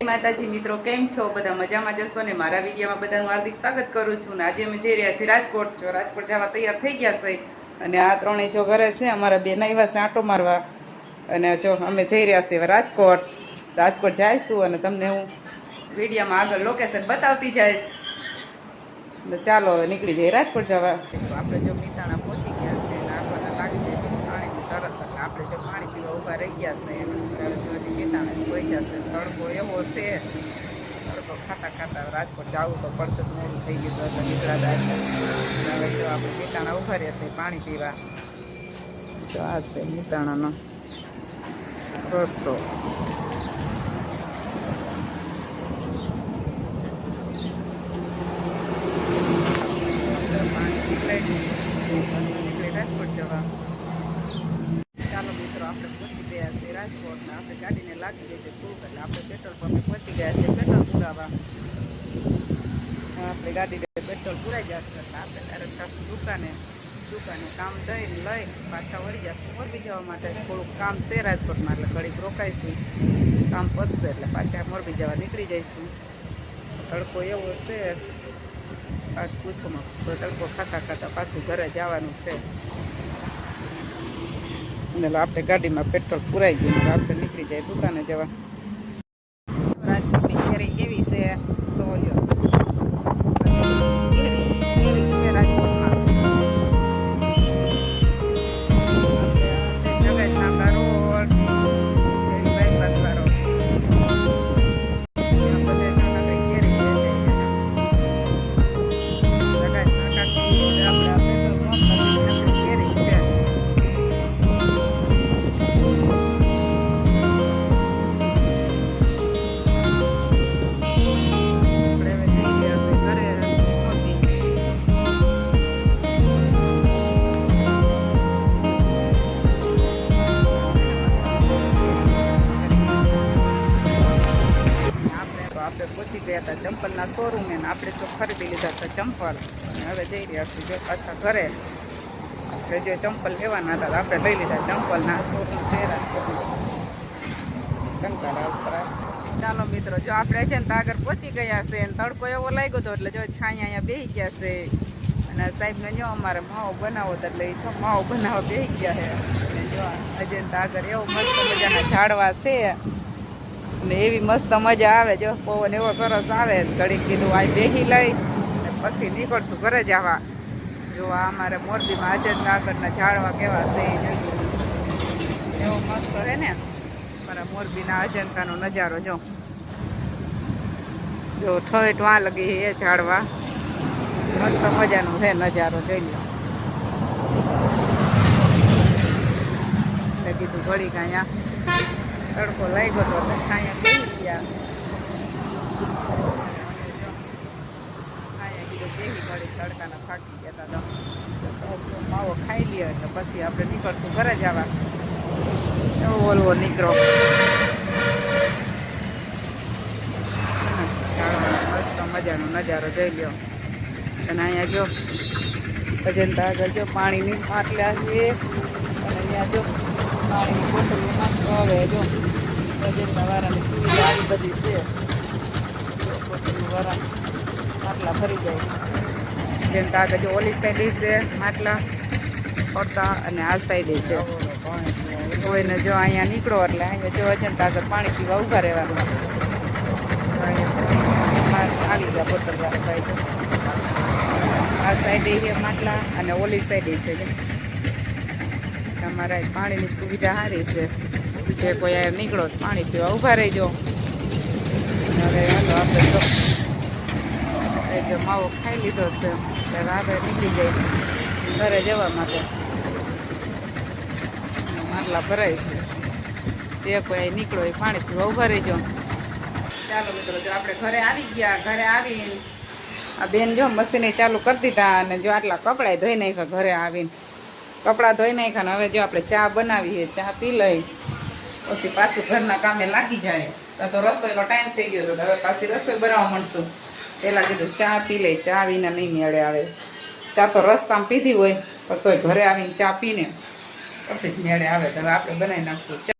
માતાજી મિત્રો, કેમ છો? બધા મજામાં જશો ને? મારા વિડીયોમાં બધાનું હાર્દિક સ્વાગત કરું છું. ને આજે અમે જઈ રહ્યા છીએ રાજકોટ. જો રાજકોટ જવા તૈયાર થઈ ગયા છે અને આ ત્રણેય જો ઘરે છે. અમારા બેન આવ્યા છે આંટો મારવા અને જો અમે જઈ રહ્યા છીએ રાજકોટ જઈશું અને તમને હું વિડીયોમાં આગળ લોકેશન બતાવતી જઈશ. ચાલો હવે નીકળી જઈએ રાજકોટ જવા. આપણે જો મિતાણા પહોંચી ગયા છે અને આપણને લાગી જાય પાણીની તરસ, એટલે આપણે જો પાણી પીવા ઊભા રહી ગયા છે. હજી મિતાણા કોઈ જશે, તડકો એવો છે, તડકો ખાતા ખાતા રાજકોટ જવું તો પડશે. મોડું થઈ ગયું તો નીકળ્યા હતા. હવે જો આપણે મિતાણા ઊભા રહેશે પાણી પીવા. તો આ છે મિતાણાનો રસ્તો. નીકળી રાજકોટ જવા. ચાલો મિત્રો, આપણે પહોંચી ગયા છે રાજકોટ ને આપણે ગાડીને લાગી ગઈ છે ફૂલ, એટલે આપણે પેટ્રોલ પંપે પહોંચી ગયા છે પેટ્રોલ પુરાવા. આપણે ગાડીને પેટ્રોલ પુરાઈ જશે એટલે આપણે ડાયરેક્ટ દુકાને કામ દઈને લઈ પાછા વળી જશે મોરબી જવા માટે. થોડુંક કામ છે રાજકોટમાં, એટલે ઘડીક રોકાઈશું, કામ પતશે એટલે પાછા મોરબી જવા નીકળી જઈશું. તડકો એવો છે આજ પૂછોમાં, તો તડકો ખાતા ખાતા પાછું ઘરે જવાનું છે. અને આપણે ગાડીમાં પેટ્રોલ પુરાઈ ગયું, આપણે નીકળી જાય દુકાને જવા. રાજકોટની કેરી કેવી છે જોવો લ્યો. કેરી છે રાજકોટમાં. જગતનાકા રોડ, બાયપાસ વાળો, બધે કેરી પહોંચી ગયા હતા ચંપલના શોરૂમે ને આપણે તો ખરીદી લીધા હતા ચંપલ. અને હવે જઈ રહ્યા છીએ જો પાછા ઘરે. આપણે જો ચંપલ લેવાના હતા આપણે લઈ લીધા ચંપલના શોરૂમ છે રાજકોટમાં કંકારા ઉપર. ચાલો મિત્રો, જો આપણે છે ને તો આગળ પહોંચી ગયા છે અને તડકો એવો લાગ્યો હતો એટલે જો છાંયા અહીંયા બેસી ગયા છે. અને સાહેબને જો અમારે માવો બનાવો તો એટલે જો માવો બનાવવા બેસી ગયા છે. અને જો અજંતા આગળ એવો મસ્ત મજાના ઝાડવા છે ને એવી મસ્ત મજા આવે. જો પવન એવો સરસ આવે, ઘડીક કીધું આ બેસી લઈ ને પછી નીકળશું ઘરે જવા. જો આ અમારે મોરબીમાં અજંતા આગળના ઝાડવા કેવા છે એવો મસ્ત રહે ને મારા મોરબીના અજંતાનો નજારો. જો ઠેઠ વાં લગી એ ઝાડવા મસ્ત મજાનું છે નજારો, જોઈ લો. એટલે કીધું ઘડીક અહીંયા તડકો લાગ્યો હતો એટલે છાયા બેસી ગયા. છાયા કીધું બેસી ઘડી તડકાના ફાટી ગયા હતા. માવો ખાઈ લે એટલે પછી આપણે નીકળશું ઘરે જવા. એવો ઓલવો નીકળો મસ્ત મજાનો નજારો જોઈ લ્યો. અને અહીંયા જો અજંતા આગળ જો પાણીની માટલા છે અને અહીંયા જો પાણીની બોટલો નાખતો હવે જો અજંતા વાળાની સુવિધા આવી બધી છે. બોટલો વાળા માટલા ભરી જાય. અજંતા આગળ જો ઓલી સાઈડે છે માટલા પડતા અને આ સાઈડે છે. કોઈને જો અહીંયા નીકળો એટલે અહીંયા જો અજંતા આગળ પાણી પીવા ઊભા રહેવાનું. આવી ગયા બોટલ ભાઈ. આ સાઈડે છે માટલા અને ઓલી સાઈડે છે. તમારા પાણીની સુવિધા સારી છે. જે કોઈ અહીંયા નીકળો પાણી પીવા ઊભા રહીજો. હવે હાલો આપણે જો માવો ખાઈ લીધો છે એટલે આપણે નીકળી જાય ઘરે જવા માટે. માટલા ભરાય છે, જે કોઈ અહીં નીકળો એ પાણી પીવા ઊભા રહીજો. ચાલો મિત્રો, જો આપણે ઘરે આવી ગયા. ઘરે આવીને આ બેન જો મશીને ચાલુ કરી દીધા અને જો આટલા કપડાં ધોઈ નાખ્યા. ઘરે આવીને કપડાં ધોઈ નાખ્યા ને હવે જો આપણે ચા બનાવીએ, ચા પી લઈ પછી પાછું ઘરના કામે લાગી જાય. તો રસોઈનો ટાઈમ થઈ ગયો હતો, હવે પાછી રસોઈ બનાવવા માંડશું. પહેલાં કીધું ચા પી લઈ, ચા વિના નહીં મેળે આવે. ચા તો રસ્તામાં પીધી હોય પણ તોય ઘરે આવીને ચા પીને પછી મેળે આવે. તો હવે આપણે બનાવી નાખશું.